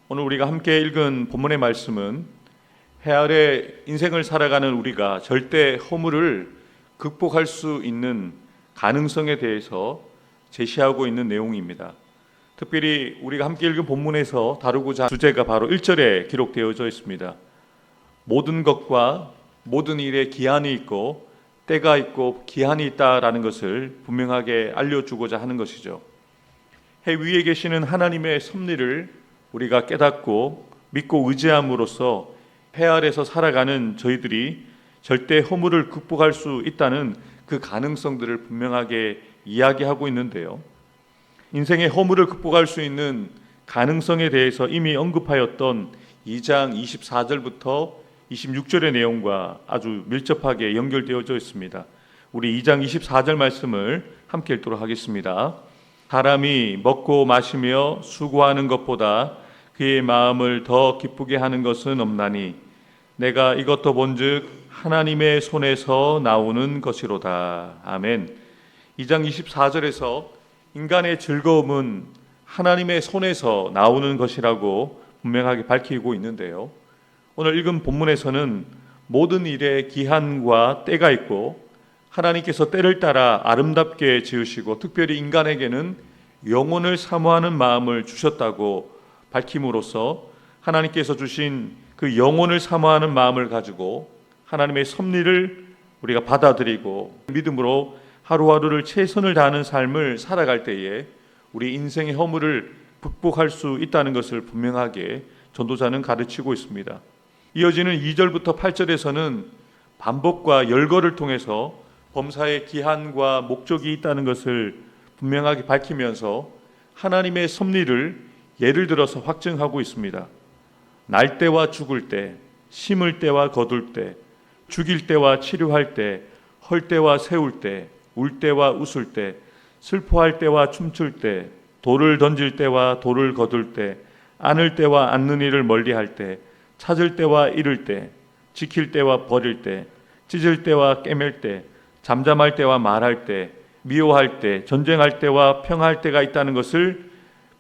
오늘 우리가 함께 읽은 본문의 말씀은 해 아래 인생을 살아가는 우리가 절대 허물을 극복할 수 있는 가능성에 대해서 제시하고 있는 내용입니다. 특별히 우리가 함께 읽은 본문에서 다루고자 하는 주제가 바로 1절에 기록되어져 있습니다. 모든 것과 모든 일에 기한이 있고 때가 있고 기한이 있다라는 것을 분명하게 알려주고자 하는 것이죠. 해 위에 계시는 하나님의 섭리를 우리가 깨닫고 믿고 의지함으로써 해 아래서 살아가는 저희들이 절대 허물을 극복할 수 있다는 그 가능성들을 분명하게 이야기하고 있는데요. 인생의 허물을 극복할 수 있는 가능성에 대해서 이미 언급하였던 2장 24절부터 26절의 내용과 아주 밀접하게 연결되어져 있습니다. 우리 2장 24절 말씀을 함께 읽도록 하겠습니다. 사람이 먹고 마시며 수고하는 것보다 그의 마음을 더 기쁘게 하는 것은 없나니 내가 이것도 본즉 하나님의 손에서 나오는 것이로다. 아멘. 2장 24절에서 인간의 즐거움은 하나님의 손에서 나오는 것이라고 분명하게 밝히고 있는데요. 오늘 읽은 본문에서는 모든 일에 기한과 때가 있고 하나님께서 때를 따라 아름답게 지으시고 특별히 인간에게는 영혼을 사모하는 마음을 주셨다고 밝힘으로써 하나님께서 주신 그 영혼을 사모하는 마음을 가지고 하나님의 섭리를 우리가 받아들이고 믿음으로 하루하루를 최선을 다하는 삶을 살아갈 때에 우리 인생의 허물을 극복할 수 있다는 것을 분명하게 전도자는 가르치고 있습니다. 이어지는 2절부터 8절에서는 반복과 열거를 통해서 범사의 기한과 목적이 있다는 것을 분명하게 밝히면서 하나님의 섭리를 예를 들어서 확증하고 있습니다. 날 때와 죽을 때, 심을 때와 거둘 때, 죽일 때와 치료할 때, 헐 때와 세울 때, 울 때와 웃을 때, 슬퍼할 때와 춤출 때, 돌을 던질 때와 돌을 거둘 때, 안을 때와 안는 이를 멀리할 때, 찾을 때와 잃을 때, 지킬 때와 버릴 때, 찢을 때와 꿰맬 때, 잠잠할 때와 말할 때, 미워할 때, 전쟁할 때와 평화할 때가 있다는 것을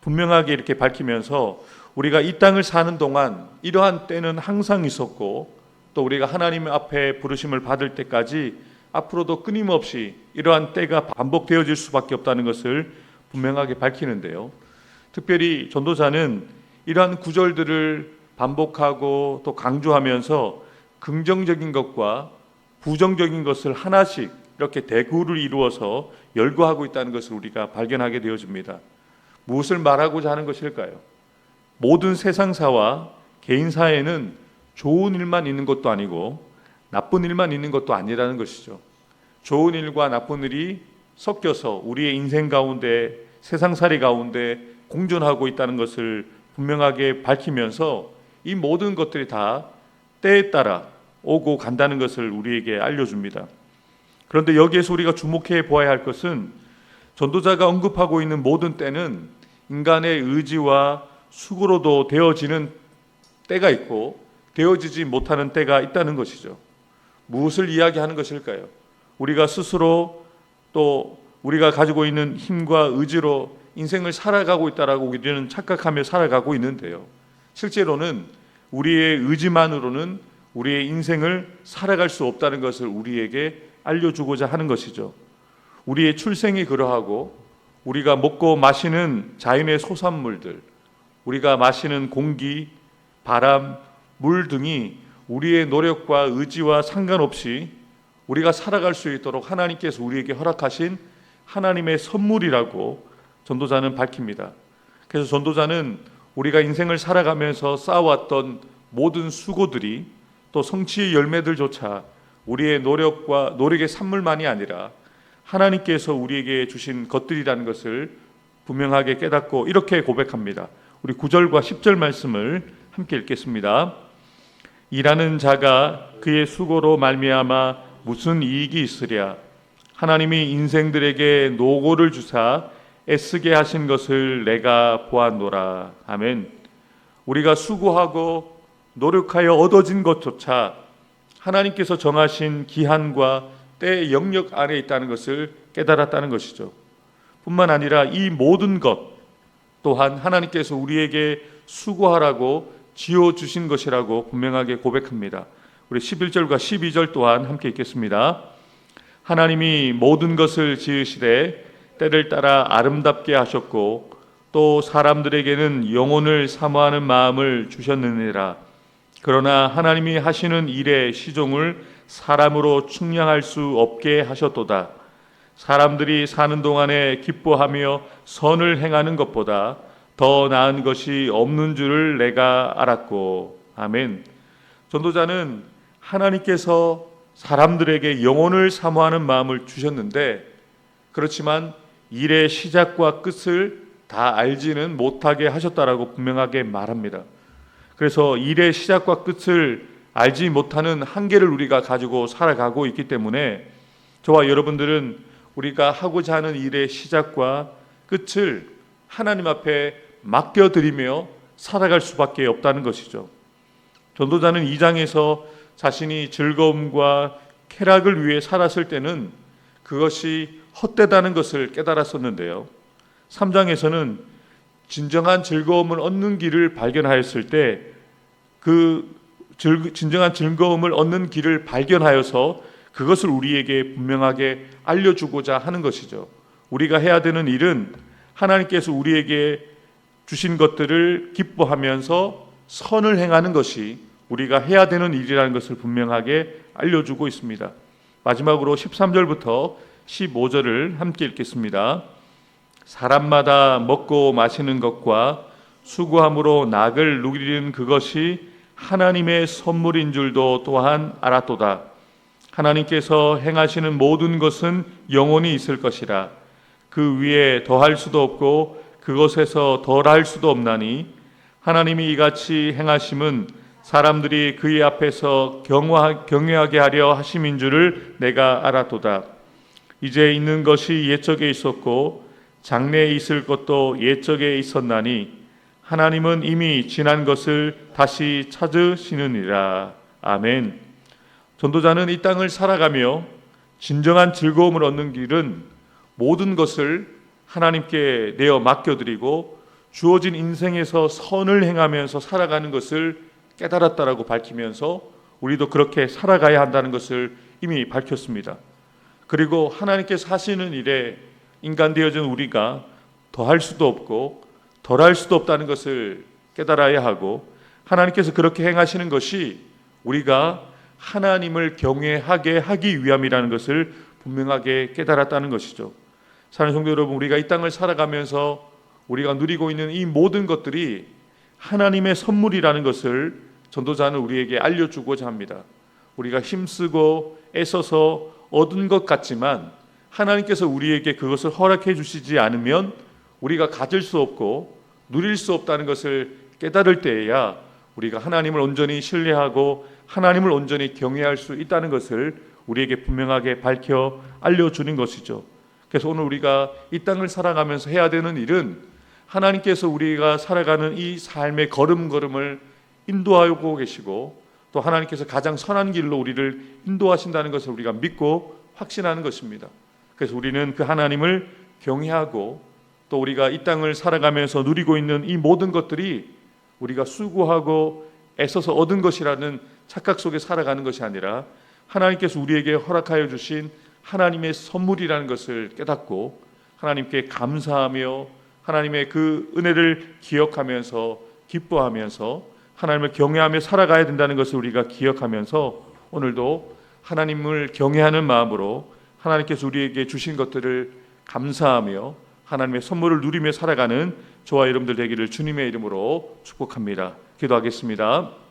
분명하게 이렇게 밝히면서 우리가 이 땅을 사는 동안 이러한 때는 항상 있었고 또 우리가 하나님 앞에 부르심을 받을 때까지 앞으로도 끊임없이 이러한 때가 반복되어질 수밖에 없다는 것을 분명하게 밝히는데요. 특별히 전도자는 이러한 구절들을 반복하고 또 강조하면서 긍정적인 것과 부정적인 것을 하나씩 이렇게 대구를 이루어서 열거하고 있다는 것을 우리가 발견하게 되어집니다. 무엇을 말하고자 하는 것일까요? 모든 세상사와 개인사에는 좋은 일만 있는 것도 아니고 나쁜 일만 있는 것도 아니라는 것이죠. 좋은 일과 나쁜 일이 섞여서 우리의 인생 가운데 세상살이 가운데 공존하고 있다는 것을 분명하게 밝히면서 이 모든 것들이 다 때에 따라 오고 간다는 것을 우리에게 알려줍니다. 그런데 여기에서 우리가 주목해 보아야 할 것은 전도자가 언급하고 있는 모든 때는 인간의 의지와 수고로도 되어지는 때가 있고 되어지지 못하는 때가 있다는 것이죠. 무엇을 이야기하는 것일까요? 우리가 스스로 또 우리가 가지고 있는 힘과 의지로 인생을 살아가고 있다라고 우리는 착각하며 살아가고 있는데요. 실제로는 우리의 의지만으로는 우리의 인생을 살아갈 수 없다는 것을 우리에게 알려주고자 하는 것이죠. 우리의 출생이 그러하고 우리가 먹고 마시는 자연의 소산물들, 우리가 마시는 공기, 바람, 물 등이 우리의 노력과 의지와 상관없이 우리가 살아갈 수 있도록 하나님께서 우리에게 허락하신 하나님의 선물이라고 전도자는 밝힙니다. 그래서 전도자는 우리가 인생을 살아가면서 쌓아왔던 모든 수고들이 또 성취의 열매들조차 우리의 노력과 노력의 산물만이 아니라 하나님께서 우리에게 주신 것들이라는 것을 분명하게 깨닫고 이렇게 고백합니다. 우리 9절과 10절 말씀을 함께 읽겠습니다. 일하는 자가 그의 수고로 말미암아 무슨 이익이 있으랴. 하나님이 인생들에게 노고를 주사 애쓰게 하신 것을 내가 보았노라. 아멘. 우리가 수고하고 노력하여 얻어진 것조차 하나님께서 정하신 기한과 때의 영역 아래에 있다는 것을 깨달았다는 것이죠. 뿐만 아니라 이 모든 것 또한 하나님께서 우리에게 수고하라고 지어주신 것이라고 분명하게 고백합니다. 우리 11절과 12절 또한 함께 읽겠습니다. 하나님이 모든 것을 지으시되 때를 따라 아름답게 하셨고 또 사람들에게는 영혼을 사모하는 마음을 주셨느니라. 그러나 하나님이 하시는 일의 시종을 사람으로 측량할 수 없게 하셨도다. 사람들이 사는 동안에 기뻐하며 선을 행하는 것보다 더 나은 것이 없는 줄을 내가 알았고. 아멘. 전도자는 하나님께서 사람들에게 영혼을 사모하는 마음을 주셨는데, 그렇지만 일의 시작과 끝을 다 알지는 못하게 하셨다라고 분명하게 말합니다. 그래서 일의 시작과 끝을 알지 못하는 한계를 우리가 가지고 살아가고 있기 때문에 저와 여러분들은 우리가 하고자 하는 일의 시작과 끝을 하나님 앞에 맡겨드리며 살아갈 수밖에 없다는 것이죠. 전도자는 2장에서 자신이 즐거움과 쾌락을 위해 살았을 때는 그것이 헛되다는 것을 깨달았었는데요. 3장에서는 진정한 즐거움을 얻는 길을 발견하였을 때 그 진정한 즐거움을 얻는 길을 발견하여서 그것을 우리에게 분명하게 알려주고자 하는 것이죠. 우리가 해야 되는 일은 하나님께서 우리에게 주신 것들을 기뻐하면서 선을 행하는 것이 우리가 해야 되는 일이라는 것을 분명하게 알려주고 있습니다. 마지막으로 13절부터 15절을 함께 읽겠습니다. 사람마다 먹고 마시는 것과 수고함으로 낙을 누리는 그것이 하나님의 선물인 줄도 또한 알았도다. 하나님께서 행하시는 모든 것은 영원히 있을 것이라. 그 위에 더할 수도 없고 그것에서 덜할 수도 없나니 하나님이 이같이 행하심은 사람들이 그의 앞에서 경외하게 하려 하심인 줄을 내가 알았도다. 이제 있는 것이 옛적에 있었고 장래에 있을 것도 옛적에 있었나니 하나님은 이미 지난 것을 다시 찾으시느니라. 아멘. 전도자는 이 땅을 살아가며 진정한 즐거움을 얻는 길은 모든 것을 하나님께 내어 맡겨드리고 주어진 인생에서 선을 행하면서 살아가는 것을 깨달았다라고 밝히면서 우리도 그렇게 살아가야 한다는 것을 이미 밝혔습니다. 그리고 하나님께서 하시는 일에 인간 되어진 우리가 더할 수도 없고 덜할 수도 없다는 것을 깨달아야 하고, 하나님께서 그렇게 행하시는 것이 우리가 하나님을 경외하게 하기 위함이라는 것을 분명하게 깨달았다는 것이죠. 사랑하는 성도 여러분, 우리가 이 땅을 살아가면서 우리가 누리고 있는 이 모든 것들이 하나님의 선물이라는 것을 전도자는 우리에게 알려주고자 합니다. 우리가 힘쓰고 애써서 얻은 것 같지만 하나님께서 우리에게 그것을 허락해 주시지 않으면 우리가 가질 수 없고 누릴 수 없다는 것을 깨달을 때에야 우리가 하나님을 온전히 신뢰하고 하나님을 온전히 경외할 수 있다는 것을 우리에게 분명하게 밝혀 알려주는 것이죠. 그래서 오늘 우리가 이 땅을 살아가면서 해야 되는 일은 하나님께서 우리가 살아가는 이 삶의 걸음걸음을 인도하고 계시고 또 하나님께서 가장 선한 길로 우리를 인도하신다는 것을 우리가 믿고 확신하는 것입니다. 그래서 우리는 그 하나님을 경외하고 또 우리가 이 땅을 살아가면서 누리고 있는 이 모든 것들이 우리가 수고하고 애써서 얻은 것이라는 착각 속에 살아가는 것이 아니라 하나님께서 우리에게 허락하여 주신 하나님의 선물이라는 것을 깨닫고 하나님께 감사하며 하나님의 그 은혜를 기억하면서 기뻐하면서 하나님을 경외하며 살아가야 된다는 것을 우리가 기억하면서 오늘도 하나님을 경외하는 마음으로 하나님께서 우리에게 주신 것들을 감사하며 하나님의 선물을 누리며 살아가는 저와 여러분들 되기를 주님의 이름으로 축복합니다. 기도하겠습니다.